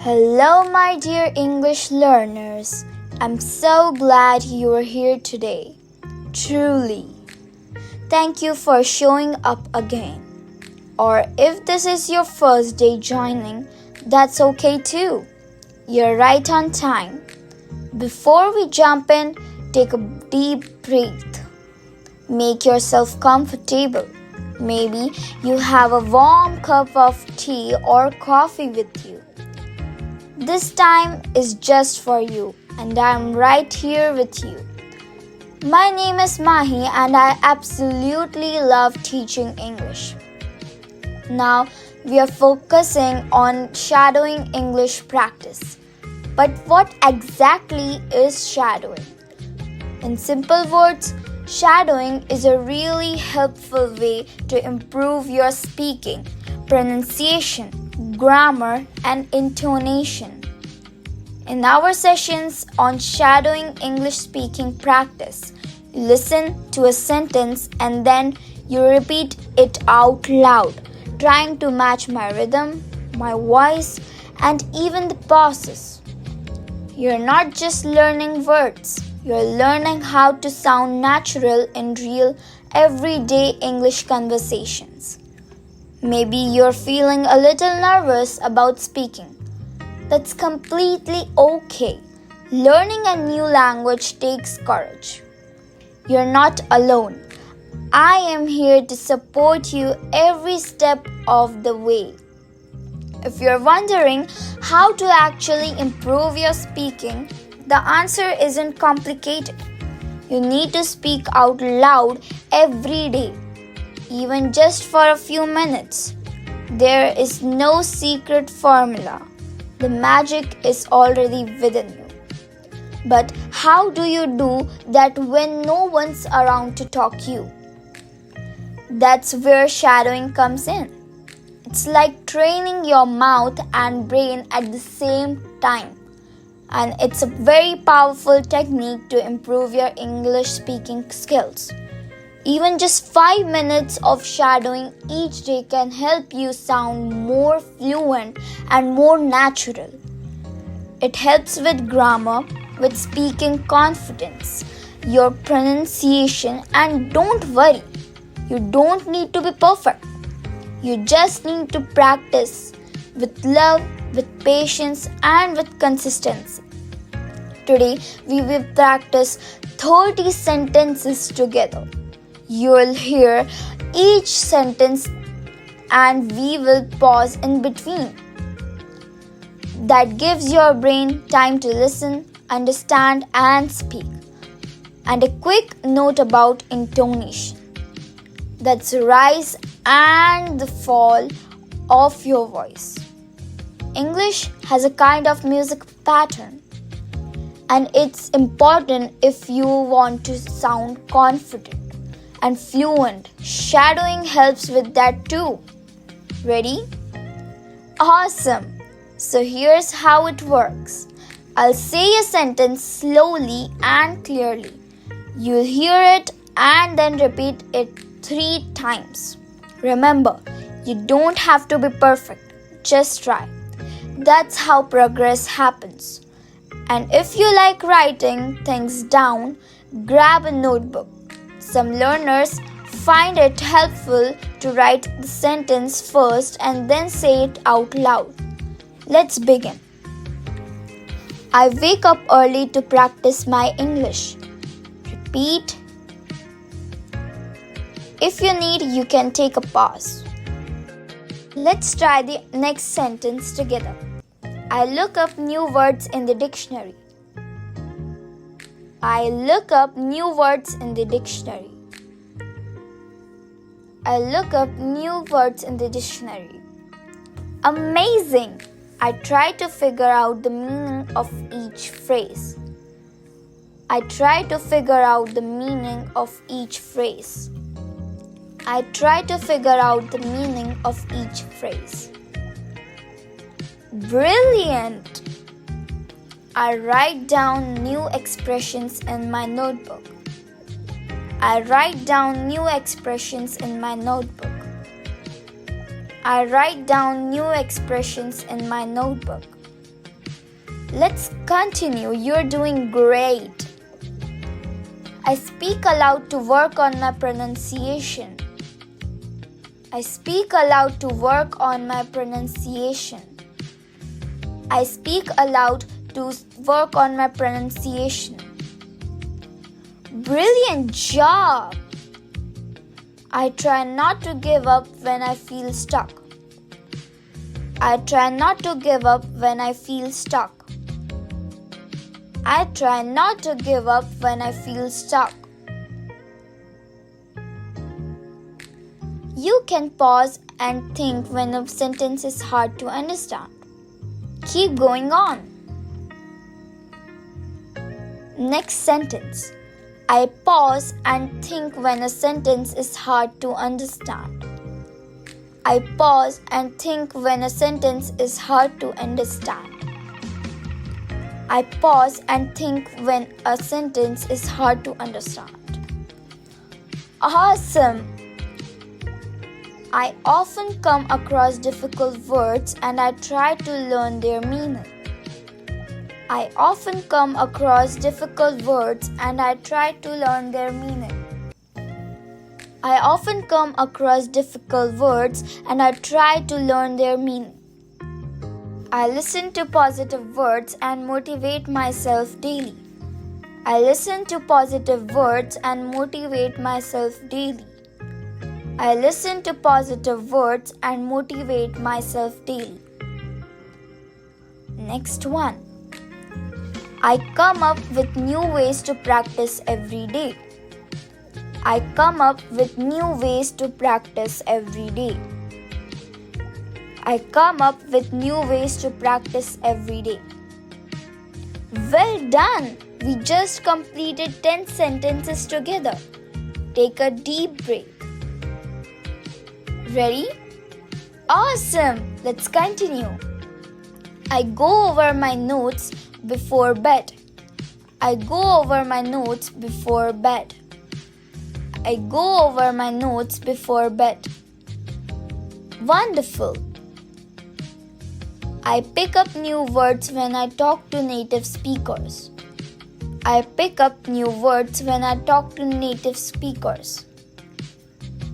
Hello, my dear English learners. I'm so glad you are here today. Truly. Thank you for showing up again. Or if this is your first day joining, that's okay too. You're right on time. Before we jump in, take a deep breath. Make yourself comfortable. Maybe you have a warm cup of tea or coffee with you. This time is just for you, and I'm right here with you. My name is Mahi, and I absolutely love teaching English. Now, we are focusing on shadowing English practice. But what exactly is shadowing? In simple words, shadowing is a really helpful way to improve your speaking, pronunciation, grammar, and intonation. In our sessions on shadowing English speaking practice, you listen to a sentence and then you repeat it out loud, trying to match my rhythm, my voice, and even the pauses. You're not just learning words, you're learning how to sound natural in real, everyday English conversations. Maybe you're feeling a little nervous about speaking. That's completely okay. Learning a new language takes courage. You're not alone. I am here to support you every step of the way. If you're wondering how to actually improve your speaking, the answer isn't complicated. You need to speak out loud every day, even just for a few minutes. There is no secret formula. The magic is already within you. But how do you do that when no one's around to talk you? That's where shadowing comes in. It's like training your mouth and brain at the same time. And it's a very powerful technique to improve your English speaking skills. Even just 5 minutes of shadowing each day can help you sound more fluent and more natural. It helps with grammar, with speaking confidence, your pronunciation, and don't worry, you don't need to be perfect. You just need to practice with love, with patience, and with consistency. Today, we will practice 30 sentences together. You will hear each sentence and we will pause in between. That gives your brain time to listen, understand, and speak. And a quick note about intonation. That's the rise and the fall of your voice. English has a kind of music pattern, and it's important if you want to sound confident and fluent. Shadowing helps with that too. Ready? Awesome! So here's how it works. I'll say a sentence slowly and clearly. You'll hear it and then repeat it 3 times. Remember, you don't have to be perfect. Just try. That's how progress happens. And if you like writing things down, grab a notebook. Some learners find it helpful to write the sentence first and then say it out loud. Let's begin. I wake up early to practice my English. Repeat. If you need, you can take a pause. Let's try the next sentence together. I look up new words in the dictionary. I look up new words in the dictionary. I look up new words in the dictionary. Amazing! I try to figure out the meaning of each phrase. I try to figure out the meaning of each phrase. I try to figure out the meaning of each phrase. Brilliant! I write down new expressions in my notebook. I write down new expressions in my notebook. I write down new expressions in my notebook. Let's continue. You're doing great. I speak aloud to work on my pronunciation. I speak aloud to work on my pronunciation. I speak aloud to work on my pronunciation. Brilliant job! I try not to give up when I feel stuck. I try not to give up when I feel stuck. I try not to give up when I feel stuck. You can pause and think when a sentence is hard to understand. Keep going on. Next sentence. I pause and think when a sentence is hard to understand. I pause and think when a sentence is hard to understand. I pause and think when a sentence is hard to understand. Awesome! I often come across difficult words and I try to learn their meaning. I often come across difficult words and I try to learn their meaning. I often come across difficult words and I try to learn their meaning. I listen to positive words and motivate myself daily. I listen to positive words and motivate myself daily. I listen to positive words and motivate myself daily. Next one. I come up with new ways to practice every day. I come up with new ways to practice every day. I come up with new ways to practice every day. Well done! We just completed 10 sentences together. Take a deep breath. Ready? Awesome! Let's continue. I go over my notes before bed. I go over my notes before bed. I go over my notes before bed. Wonderful! I pick up new words when I talk to native speakers. I pick up new words when I talk to native speakers.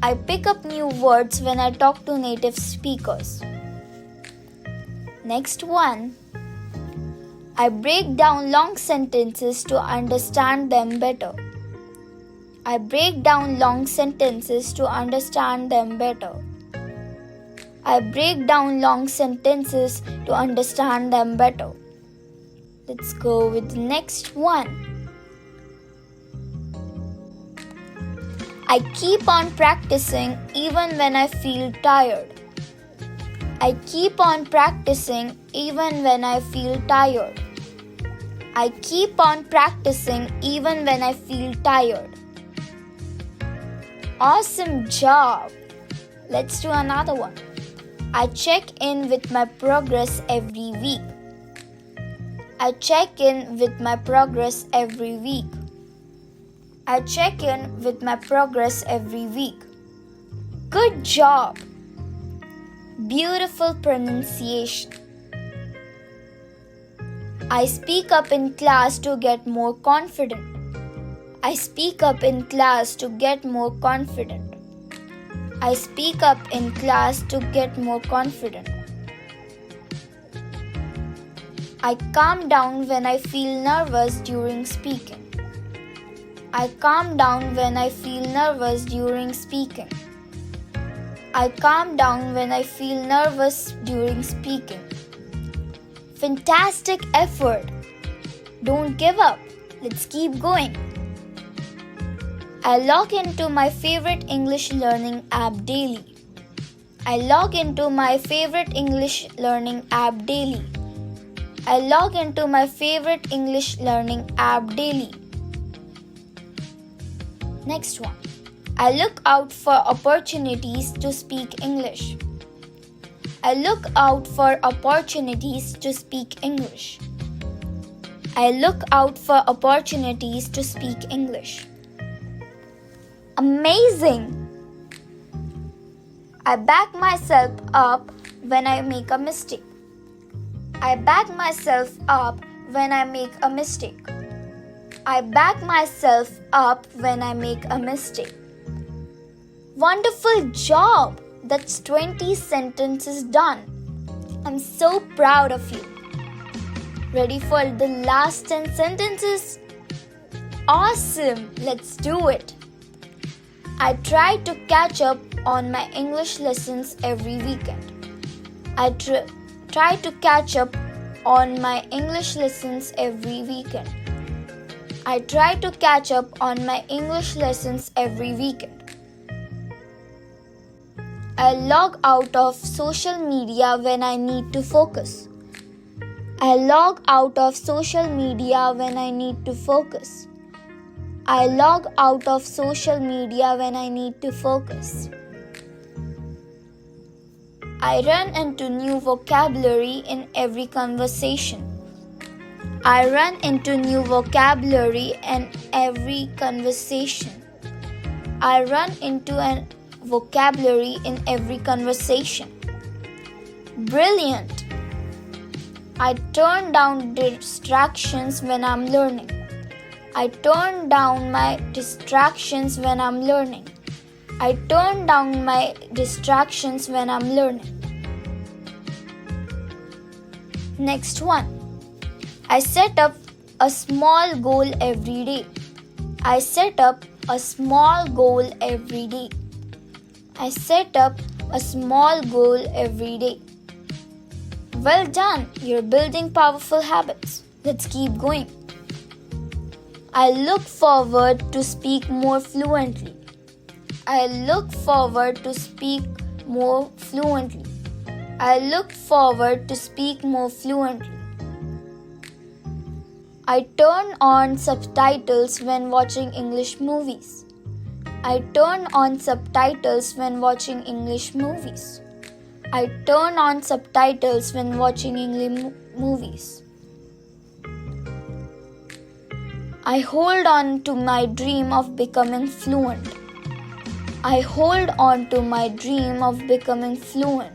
I pick up new words when I talk to native speakers. Next one. I break down long sentences to understand them better. I break down long sentences to understand them better. I break down long sentences to understand them better. Let's go with the next one. I keep on practicing even when I feel tired. I keep on practicing even when I feel tired. I keep on practicing even when I feel tired. Awesome job! Let's do another one. I check in with my progress every week. I check in with my progress every week. I check in with my progress every week. Good job! Beautiful pronunciation. I speak up in class to get more confident. I speak up in class to get more confident. I speak up in class to get more confident. I calm down when I feel nervous during speaking. I calm down when I feel nervous during speaking. I calm down when I feel nervous during speaking. Fantastic effort! Don't give up. Let's keep going. I log into my favorite English learning app daily. I log into my favorite English learning app daily. I log into my favorite English learning app daily. Next one. I look out for opportunities to speak English. I look out for opportunities to speak English. I look out for opportunities to speak English. Amazing! I back myself up when I make a mistake. I back myself up when I make a mistake. I back myself up when I make a mistake. Wonderful job! That's 20 sentences done. I'm so proud of you. Ready for the last 10 sentences? Awesome! Let's do it. I try to catch up on my English lessons every weekend. I try to catch up on my English lessons every weekend. I try to catch up on my English lessons every weekend. I log out of social media when I need to focus. I log out of social media when I need to focus. I log out of social media when I need to focus. I run into new vocabulary in every conversation. I run into new vocabulary in every conversation. I run into a vocabulary in every conversation. Brilliant! I turn down distractions when I'm learning. I turn down my distractions when I'm learning. I turn down my distractions when I'm learning. Next one. I set up a small goal every day. I set up a small goal every day. I set up a small goal every day. Well done, you're building powerful habits. Let's keep going. I look forward to speak more fluently. I look forward to speak more fluently. I look forward to speak more fluently. I turn on subtitles when watching English movies. I turn on subtitles when watching English movies. I turn on subtitles when watching English movies. I hold on to my dream of becoming fluent. I hold on to my dream of becoming fluent.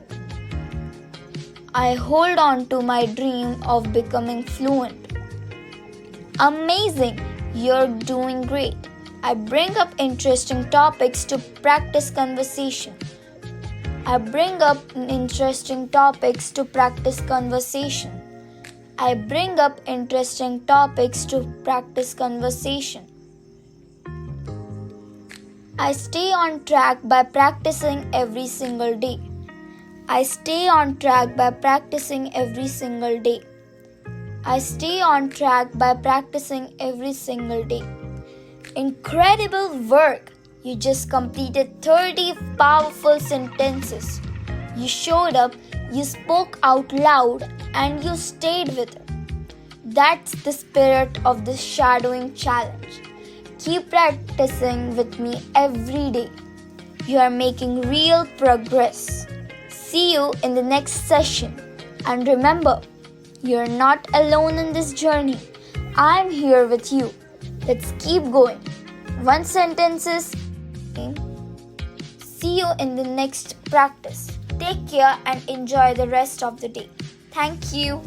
I hold on to my dream of becoming fluent. Amazing! You're doing great. I bring up interesting topics to practice conversation. I bring up interesting topics to practice conversation. I bring up interesting topics to practice conversation. I stay on track by practicing every single day. I stay on track by practicing every single day. I stay on track by practicing every single day. Incredible work! You just completed 30 powerful sentences. You showed up, you spoke out loud, and you stayed with it. That's the spirit of the shadowing challenge. Keep practicing with me every day. You are making real progress. See you in the next session. And remember, you're not alone in this journey. I'm here with you. Let's keep going. One sentence is. See you in the next practice. Take care and enjoy the rest of the day. Thank you.